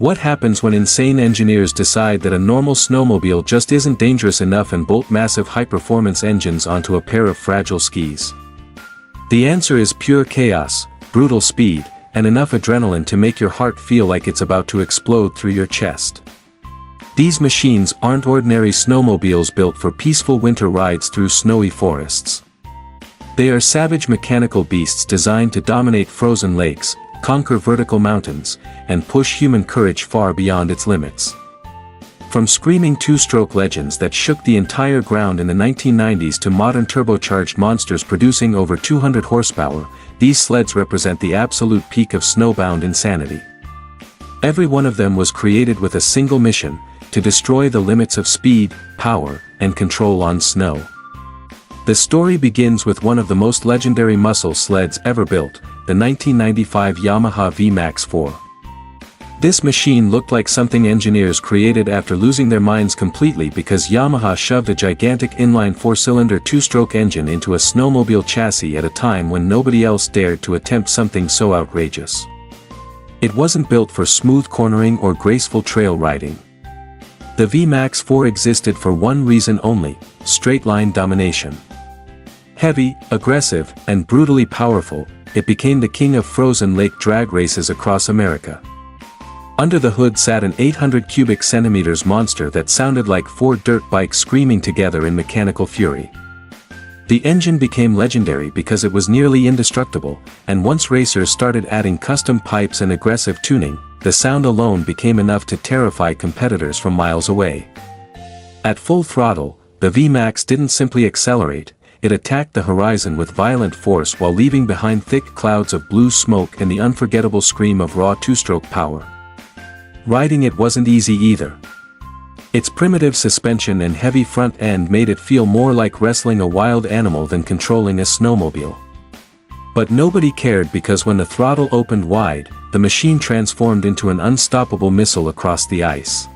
What happens when insane engineers decide that a normal snowmobile just isn't dangerous enough and bolt massive high-performance engines onto a pair of fragile skis? The answer is pure chaos, brutal speed, and enough adrenaline to make your heart feel like it's about to explode through your chest. These machines aren't ordinary snowmobiles built for peaceful winter rides through snowy forests. They are savage mechanical beasts designed to dominate frozen lakes, conquer vertical mountains, and push human courage far beyond its limits. From screaming two-stroke legends that shook the entire ground in the 1990s to modern turbocharged monsters producing over 200 horsepower, these sleds represent the absolute peak of snowbound insanity. Every one of them was created with a single mission: to destroy the limits of speed, power, and control on snow. The story begins with one of the most legendary muscle sleds ever built, the 1995 Yamaha VMAX 4. This machine looked like something engineers created after losing their minds completely because Yamaha shoved a gigantic inline four-cylinder two-stroke engine into a snowmobile chassis at a time when nobody else dared to attempt something so outrageous. It wasn't built for smooth cornering or graceful trail riding. The VMAX 4 existed for one reason only: straight-line domination. Heavy, aggressive, and brutally powerful, it became the king of frozen lake drag races across America. Under the hood sat an 800 cubic centimeters monster that sounded like four dirt bikes screaming together in mechanical fury. The engine became legendary because it was nearly indestructible, and once racers started adding custom pipes and aggressive tuning, the sound alone became enough to terrify competitors from miles away. At full throttle, the VMAX didn't simply accelerate, it attacked the horizon with violent force while leaving behind thick clouds of blue smoke and the unforgettable scream of raw two-stroke power. Riding it wasn't easy either. Its primitive suspension and heavy front end made it feel more like wrestling a wild animal than controlling a snowmobile. But nobody cared because when the throttle opened wide, the machine transformed into an unstoppable missile across the ice.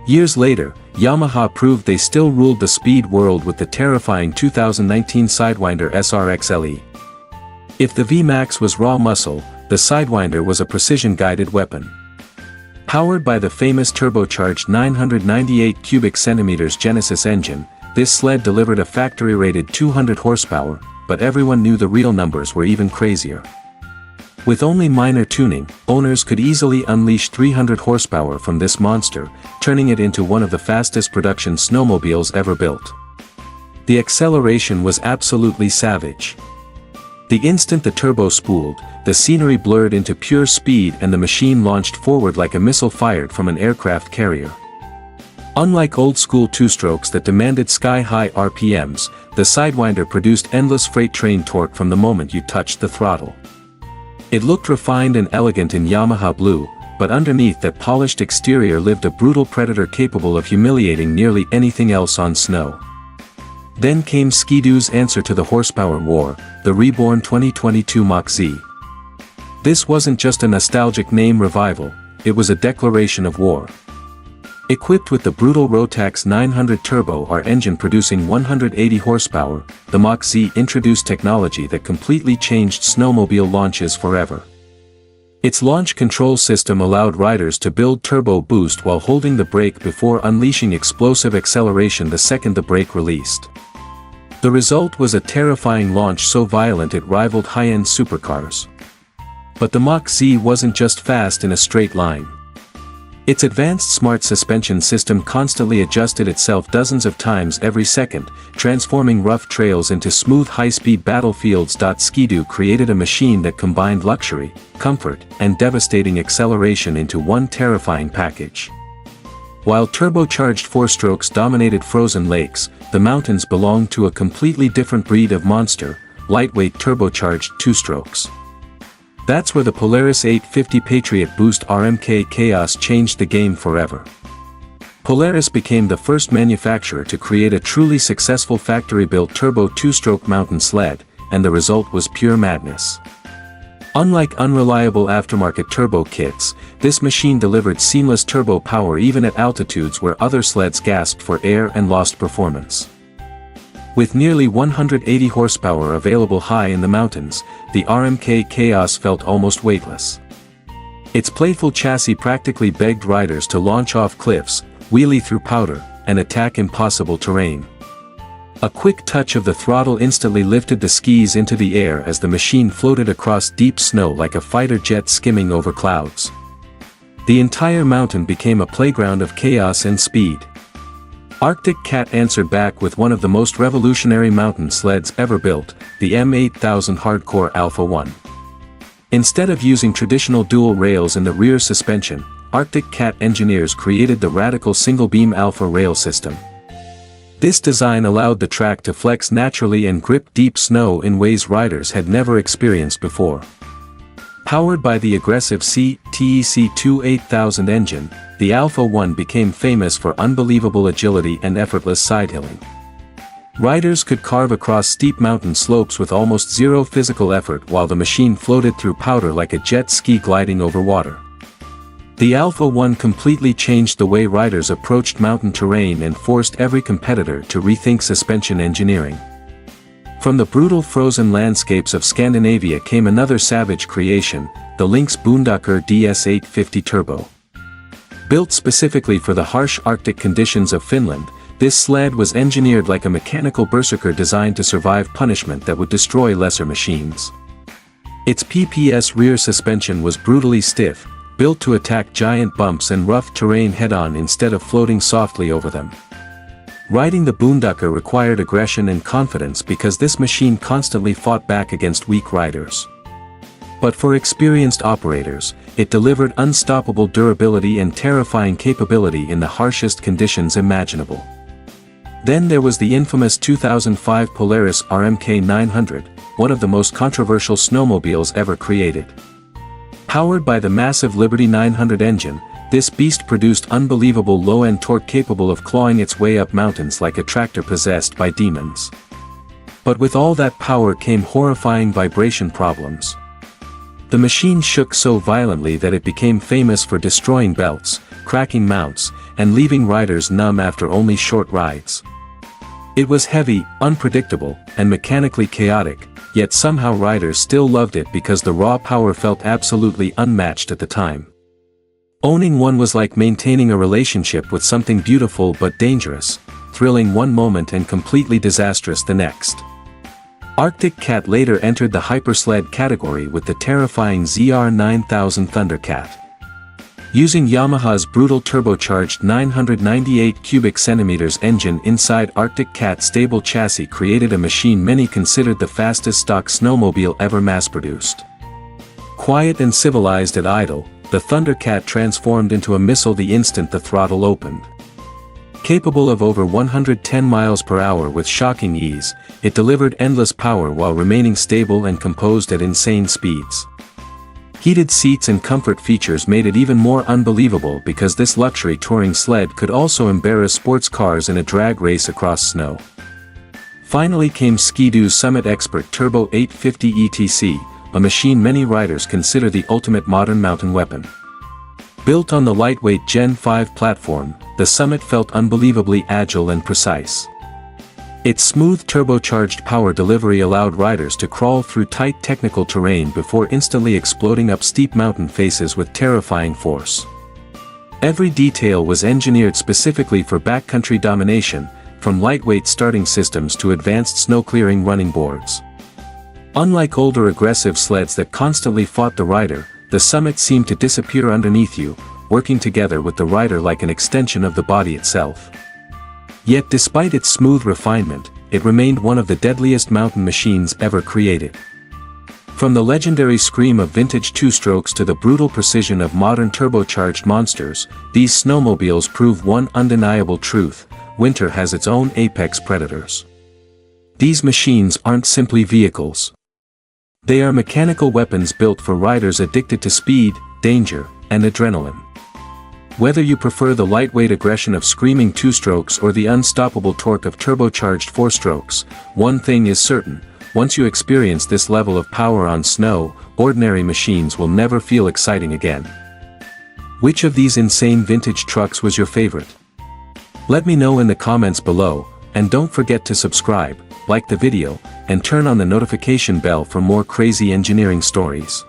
Years later, Yamaha proved they still ruled the speed world with the terrifying 2019 Sidewinder SRX-LE. If the VMAX was raw muscle, the Sidewinder was a precision-guided weapon. Powered by the famous turbocharged 998 cubic centimeters Genesis engine, this sled delivered a factory-rated 200 horsepower, but everyone knew the real numbers were even crazier. With only minor tuning, owners could easily unleash 300 horsepower from this monster, turning it into one of the fastest production snowmobiles ever built. The acceleration was absolutely savage. The instant the turbo spooled, the scenery blurred into pure speed and the machine launched forward like a missile fired from an aircraft carrier. Unlike old-school two-strokes that demanded sky-high RPMs, the Sidewinder produced endless freight train torque from the moment you touched the throttle. It looked refined and elegant in Yamaha blue, but underneath that polished exterior lived a brutal predator capable of humiliating nearly anything else on snow. Then came Ski-Doo's answer to the horsepower war, the reborn 2022 Mach-Z. This wasn't just a nostalgic name revival, it was a declaration of war. Equipped with the brutal Rotax 900 Turbo R engine producing 180 horsepower, the Mach-Z introduced technology that completely changed snowmobile launches forever. Its launch control system allowed riders to build turbo boost while holding the brake before unleashing explosive acceleration the second the brake released. The result was a terrifying launch so violent it rivaled high-end supercars. But the Mach-Z wasn't just fast in a straight line. Its advanced smart suspension system constantly adjusted itself dozens of times every second, transforming rough trails into smooth high-speed battlefields. Ski-Doo created a machine that combined luxury, comfort, and devastating acceleration into one terrifying package. While turbocharged four-strokes dominated frozen lakes, the mountains belonged to a completely different breed of monster, lightweight turbocharged two-strokes. That's where the Polaris 850 Patriot Boost RMK Chaos changed the game forever. Polaris became the first manufacturer to create a truly successful factory-built turbo two-stroke mountain sled, and the result was pure madness. Unlike unreliable aftermarket turbo kits, this machine delivered seamless turbo power even at altitudes where other sleds gasped for air and lost performance. With nearly 180 horsepower available high in the mountains, the RMK Chaos felt almost weightless. Its playful chassis practically begged riders to launch off cliffs, wheelie through powder, and attack impossible terrain. A quick touch of the throttle instantly lifted the skis into the air as the machine floated across deep snow like a fighter jet skimming over clouds. The entire mountain became a playground of chaos and speed. Arctic Cat answered back with one of the most revolutionary mountain sleds ever built, the M8000 Hardcore Alpha 1. Instead of using traditional dual rails in the rear suspension, Arctic Cat engineers created the radical single-beam Alpha rail system. This design allowed the track to flex naturally and grip deep snow in ways riders had never experienced before. Powered by the aggressive CTEC2 8000 engine, the Alpha 1 became famous for unbelievable agility and effortless sidehilling. Riders could carve across steep mountain slopes with almost zero physical effort while the machine floated through powder like a jet ski gliding over water. The Alpha 1 completely changed the way riders approached mountain terrain and forced every competitor to rethink suspension engineering. From the brutal frozen landscapes of Scandinavia came another savage creation, the Lynx Boondocker DS850 Turbo. Built specifically for the harsh Arctic conditions of Finland, this sled was engineered like a mechanical berserker designed to survive punishment that would destroy lesser machines. Its PPS rear suspension was brutally stiff, built to attack giant bumps and rough terrain head-on instead of floating softly over them. Riding the Boondocker required aggression and confidence because this machine constantly fought back against weak riders. But for experienced operators, it delivered unstoppable durability and terrifying capability in the harshest conditions imaginable. Then there was the infamous 2005 Polaris RMK 900, one of the most controversial snowmobiles ever created. Powered by the massive Liberty 900 engine, this beast produced unbelievable low-end torque capable of clawing its way up mountains like a tractor possessed by demons. But with all that power came horrifying vibration problems. The machine shook so violently that it became famous for destroying belts, cracking mounts, and leaving riders numb after only short rides. It was heavy, unpredictable, and mechanically chaotic, yet somehow riders still loved it because the raw power felt absolutely unmatched at the time. Owning one was like maintaining a relationship with something beautiful but dangerous, thrilling one moment and completely disastrous the next. Arctic Cat later entered the hypersled category with the terrifying ZR9000 Thundercat. Using Yamaha's brutal turbocharged 998 cubic centimeters engine inside Arctic Cat's stable chassis created a machine many considered the fastest stock snowmobile ever mass-produced. Quiet and civilized at idle, the Thundercat transformed into a missile the instant the throttle opened. Capable of over 110 miles per hour with shocking ease, it delivered endless power while remaining stable and composed at insane speeds. Heated seats and comfort features made it even more unbelievable because this luxury touring sled could also embarrass sports cars in a drag race across snow. Finally came Ski-Doo's Summit Expert Turbo 850 ETC, a machine many riders consider the ultimate modern mountain weapon. Built on the lightweight Gen 5 platform, the Summit felt unbelievably agile and precise. Its smooth turbocharged power delivery allowed riders to crawl through tight technical terrain before instantly exploding up steep mountain faces with terrifying force. Every detail was engineered specifically for backcountry domination, from lightweight starting systems to advanced snow-clearing running boards. Unlike older aggressive sleds that constantly fought the rider, the Summit seemed to disappear underneath you, working together with the rider like an extension of the body itself. Yet despite its smooth refinement, it remained one of the deadliest mountain machines ever created. From the legendary scream of vintage two-strokes to the brutal precision of modern turbocharged monsters, these snowmobiles prove one undeniable truth: winter has its own apex predators. These machines aren't simply vehicles. They are mechanical weapons built for riders addicted to speed, danger, and adrenaline. Whether you prefer the lightweight aggression of screaming two-strokes or the unstoppable torque of turbocharged four-strokes, one thing is certain: once you experience this level of power on snow, ordinary machines will never feel exciting again. Which of these insane vintage trucks was your favorite? Let me know in the comments below, and don't forget to subscribe, like the video, and turn on the notification bell for more crazy engineering stories.